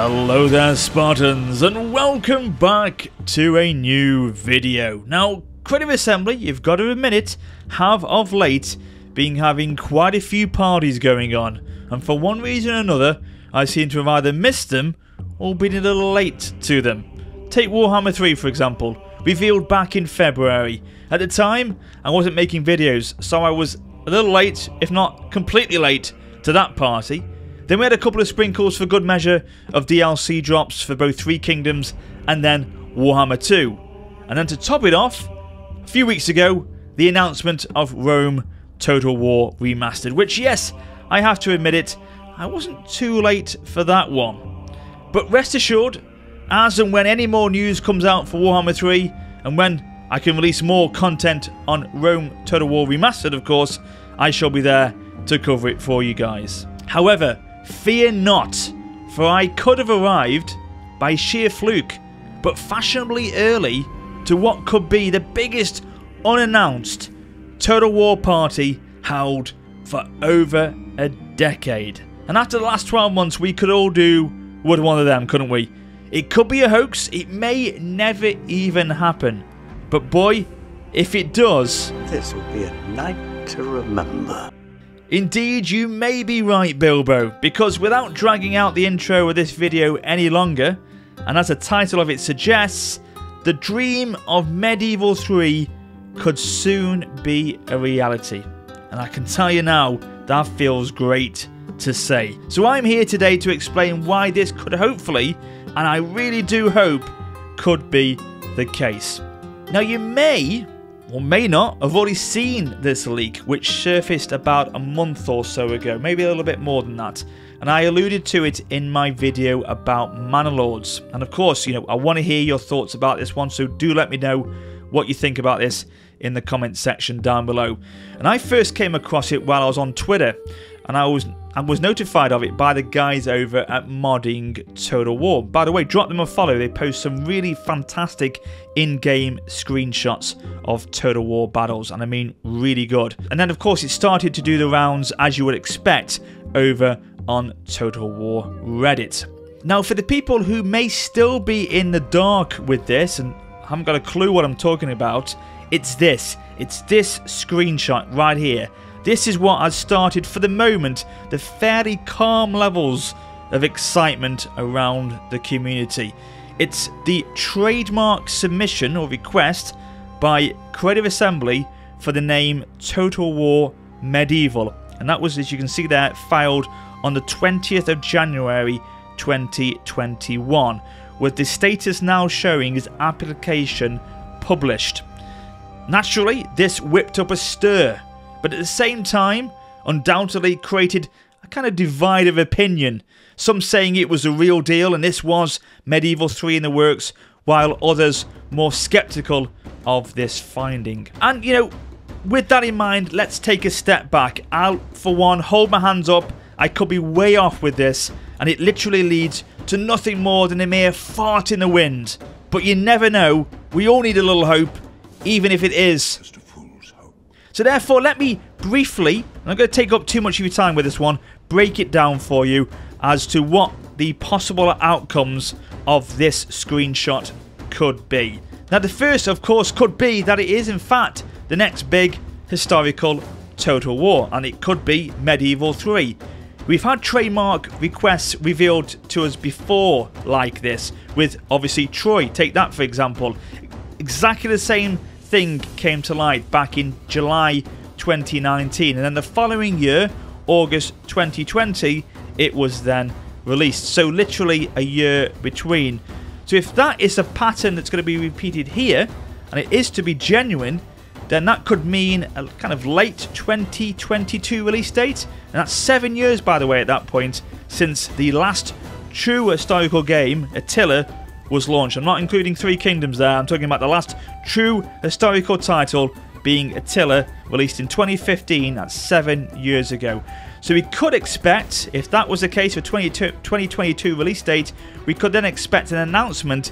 Hello there Spartans, and welcome back to a new video. Now, Creative Assembly, you've got to admit it, have of late been having quite a few parties going on, and for one reason or another, I seem to have either missed them or been a little late to them. Take Warhammer 3 for example, revealed back in February. At the time, I wasn't making videos, so I was a little late, if not completely late, to that party. Then we had a couple of sprinkles for good measure of DLC drops for both Three Kingdoms and then Warhammer 2. And then to top it off, a few weeks ago, the announcement of Rome Total War Remastered, which, yes, I have to admit it, I wasn't too late for that one. But rest assured, as and when any more news comes out for Warhammer 3, and when I can release more content on Rome Total War Remastered, of course, I shall be there to cover it for you guys. However, fear not, for I could have arrived by sheer fluke, but fashionably early, to what could be the biggest unannounced Total War party held for over a decade. And after the last 12 months, we could all do with one of them, couldn't we? It could be a hoax, it may never even happen, but boy, if it does, this will be a night to remember. Indeed, you may be right, Bilbo, because without dragging out the intro of this video any longer, and as the title of it suggests, the dream of Medieval 3 could soon be a reality. And I can tell you now, that feels great to say. So I'm here today to explain why this could hopefully, and I really do hope, could be the case. Now you may, or may not, have already seen this leak, which surfaced about a month or so ago, maybe a little bit more than that, and I alluded to it in my video about Manor Lords. And of course, you know, I want to hear your thoughts about this one, so do let me know what you think about this in the comment section down below. And I first came across it while I was on Twitter, and I was notified of it by the guys over at Modding Total War. By the way, drop them a follow. They post some really fantastic in-game screenshots of Total War battles, and I mean really good. And then of course it started to do the rounds as you would expect over on Total War Reddit. Now for the people who may still be in the dark with this and haven't got a clue what I'm talking about, it's this screenshot right here. This is what has started, for the moment, the fairly calm levels of excitement around the community. It's the trademark submission or request by Creative Assembly for the name Total War Medieval. And that was, as you can see there, filed on the 20th of January 2021, with the status now showing as application published. Naturally, this whipped up a stir, but at the same time, undoubtedly created a kind of divide of opinion. Some saying it was a real deal and this was Medieval 3 in the works, while others more sceptical of this finding. And, you know, with that in mind, let's take a step back. I'll, for one, hold my hands up. I could be way off with this, and it literally leads to nothing more than a mere fart in the wind. But you never know. We all need a little hope, even if it is just a fool's hope. So therefore, let me briefly, I'm not going to take up too much of your time with this one, break it down for you as to what the possible outcomes of this screenshot could be. Now the first, of course, could be that it is in fact the next big historical Total War, and it could be Medieval 3. We've had trademark requests revealed to us before like this, with obviously Troy, take that for example. Exactly the same thing came to light back in July 2019, and then the following year, August 2020, it was then released. So literally a year between. So if that is a pattern that's going to be repeated here, and it is to be genuine, then that could mean a kind of late 2022 release date. And that's 7 years, by the way, at that point, since the last true historical game, Attila, was launched. I'm not including Three Kingdoms there, I'm talking about the last true historical title being Attila, released in 2015, that's 7 years ago. So we could expect, if that was the case for 2022 release date, we could then expect an announcement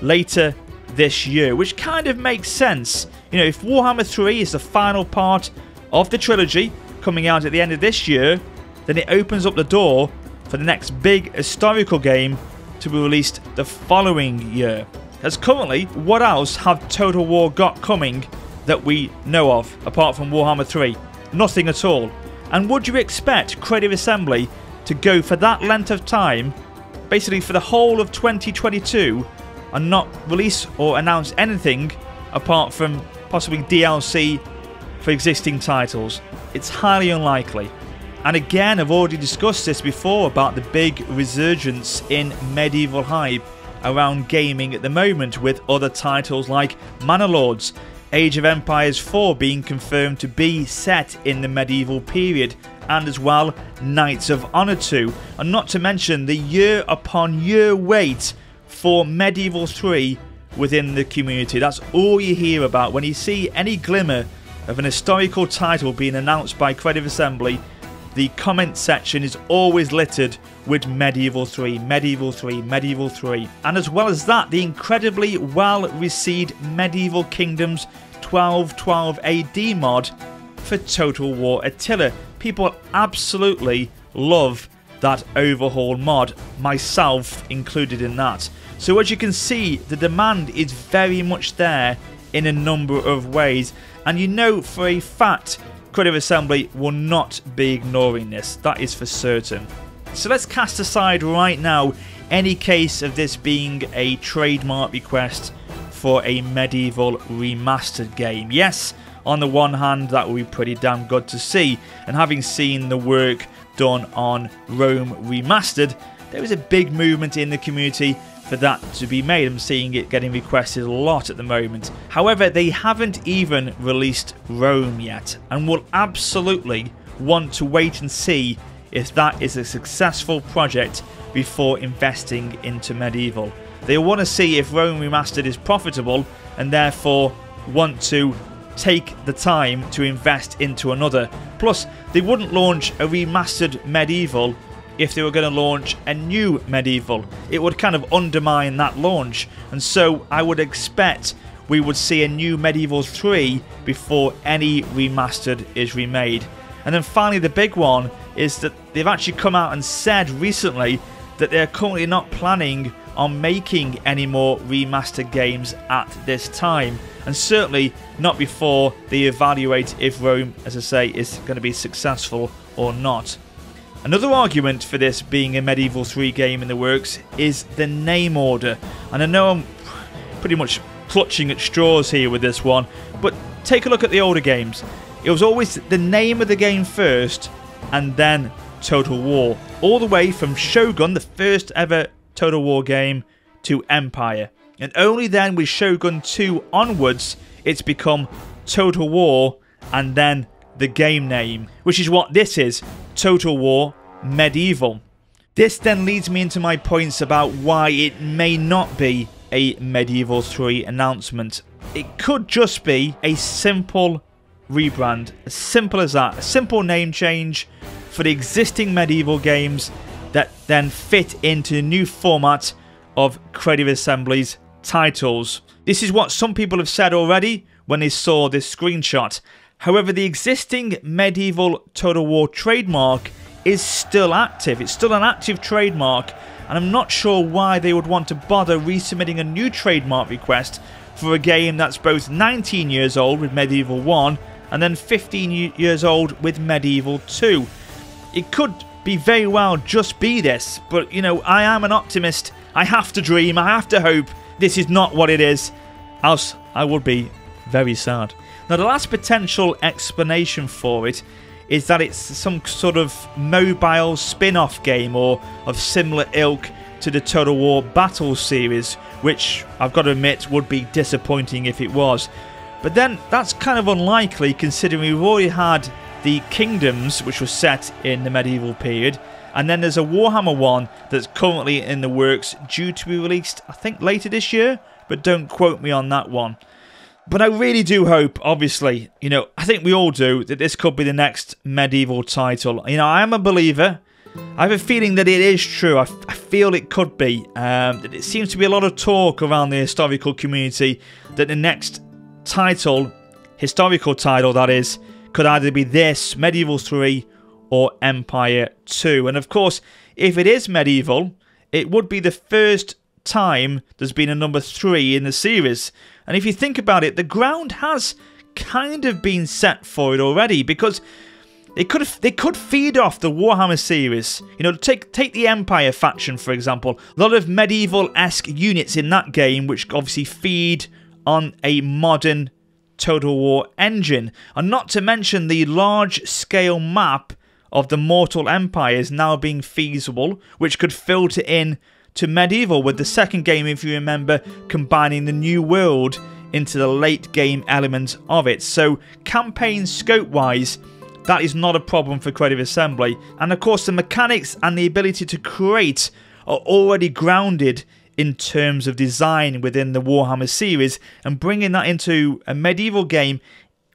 later this year, which kind of makes sense. You know, if Warhammer 3 is the final part of the trilogy coming out at the end of this year, then it opens up the door for the next big historical game to be released the following year. As currently, what else have Total War got coming that we know of, apart from Warhammer 3? Nothing at all. And would you expect Creative Assembly to go for that length of time, basically for the whole of 2022, and not release or announce anything apart from possibly DLC for existing titles? It's highly unlikely. And again, I've already discussed this before about the big resurgence in medieval hype around gaming at the moment, with other titles like Manor Lords, Age of Empires 4 being confirmed to be set in the medieval period, and as well Knights of Honor 2, and not to mention the year upon year wait for Medieval 3 within the community. That's all you hear about when you see any glimmer of an historical title being announced by Creative Assembly. The comment section is always littered with Medieval 3, Medieval 3, Medieval 3. And as well as that, the incredibly well received Medieval Kingdoms 1212 AD mod for Total War Attila. People absolutely love that overhaul mod, myself included in that. So as you can see, the demand is very much there in a number of ways, and you know for a fact Creative Assembly will not be ignoring this, that is for certain. So let's cast aside right now any case of this being a trademark request for a medieval remastered game. Yes, on the one hand, that would be pretty damn good to see, and having seen the work done on Rome Remastered, there is a big movement in the community for that to be made. I'm seeing it getting requested a lot at the moment. However, they haven't even released Rome yet, and will absolutely want to wait and see if that is a successful project before investing into Medieval. They want to see if Rome Remastered is profitable, and therefore want to take the time to invest into another. Plus, they wouldn't launch a remastered Medieval if they were going to launch a new Medieval. It would kind of undermine that launch, and so I would expect we would see a new Medieval 3 before any remastered is remade. And then finally, the big one is that they've actually come out and said recently that they're currently not planning on making any more remastered games at this time, and certainly not before they evaluate if Rome, as I say, is going to be successful or not. Another argument for this being a Medieval 3 game in the works is the name order, and I know I'm pretty much clutching at straws here with this one, but take a look at the older games. It was always the name of the game first, and then Total War, all the way from Shogun, the first ever Total War game, to Empire, and only then with Shogun 2 onwards it's become Total War and then the game name, which is what this is, Total War Medieval. This then leads me into my points about why it may not be a Medieval 3 announcement. It could just be a simple rebrand, as simple as that, a simple name change for the existing Medieval games that then fit into the new format of Creative Assembly's titles. This is what some people have said already when they saw this screenshot. However, the existing Medieval Total War trademark is still active. It's still an active trademark, and I'm not sure why they would want to bother resubmitting a new trademark request for a game that's both 19 years old with Medieval 1 and then 15 years old with Medieval 2. It could be very well just be this, but you know, I am an optimist. I have to dream, I have to hope this is not what it is, else I would be very sad. Now, the last potential explanation for it is that it's some sort of mobile spin-off game or of similar ilk to the Total War Battle series, which I've got to admit would be disappointing if it was. But then that's kind of unlikely, considering we've already had the Kingdoms, which was set in the medieval period, and then there's a Warhammer 1 that's currently in the works, due to be released I think later this year, but don't quote me on that one. But I really do hope, obviously, you know, I think we all do, that this could be the next medieval title. You know, I am a believer. I have a feeling that it is true. I feel it could be. It seems to be a lot of talk around the historical community that the next title, historical title that is, could either be this, Medieval 3, or Empire 2. And of course, if it is medieval, it would be the first time there's been a number 3 in the series. And if you think about it, the ground has kind of been set for it already, because they could feed off the Warhammer series. You know, take the Empire faction, for example. A lot of medieval-esque units in that game, which obviously feed on a modern Total War engine. And not to mention the large-scale map of the Mortal Empires now being feasible, which could filter in to medieval, with the second game, if you remember, combining the New World into the late game elements of it. So campaign scope-wise, that is not a problem for Creative Assembly. And of course, the mechanics and the ability to create are already grounded in terms of design within the Warhammer series, and bringing that into a medieval game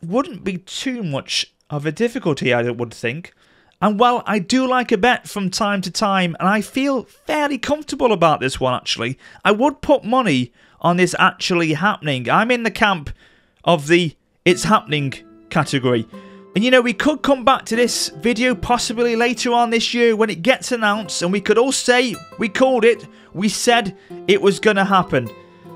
wouldn't be too much of a difficulty, I would think. And while I do like a bet from time to time, and I feel fairly comfortable about this one actually, I would put money on this actually happening. I'm in the camp of the "it's happening" category. And you know, we could come back to this video possibly later on this year when it gets announced, and we could all say we called it, we said it was going to happen.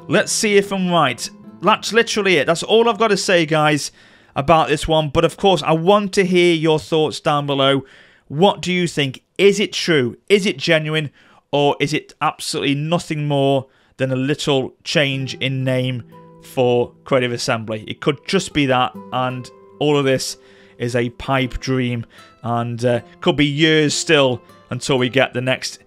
Let's see if I'm right. That's literally it. That's all I've got to say, guys, about this one. But of course, I want to hear your thoughts down below. What do you think? Is it true? Is it genuine? Or is it absolutely nothing more than a little change in name for Creative Assembly? It could just be that, and all of this is a pipe dream, and could be years still until we get the next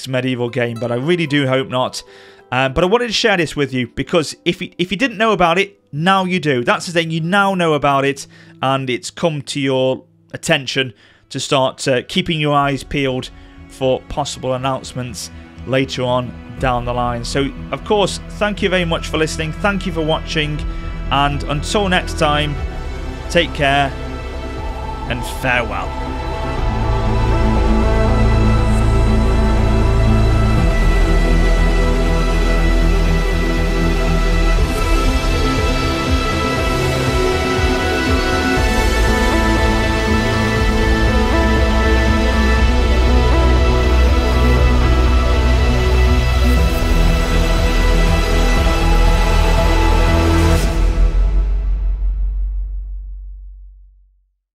medieval game, but I really do hope not. But I wanted to share this with you, because if you didn't know about it, now you do. That's the thing, you now know about it, and it's come to your attention to start keeping your eyes peeled for possible announcements later on down the line. So, of course, thank you very much for listening, thank you for watching, and until next time, take care and farewell.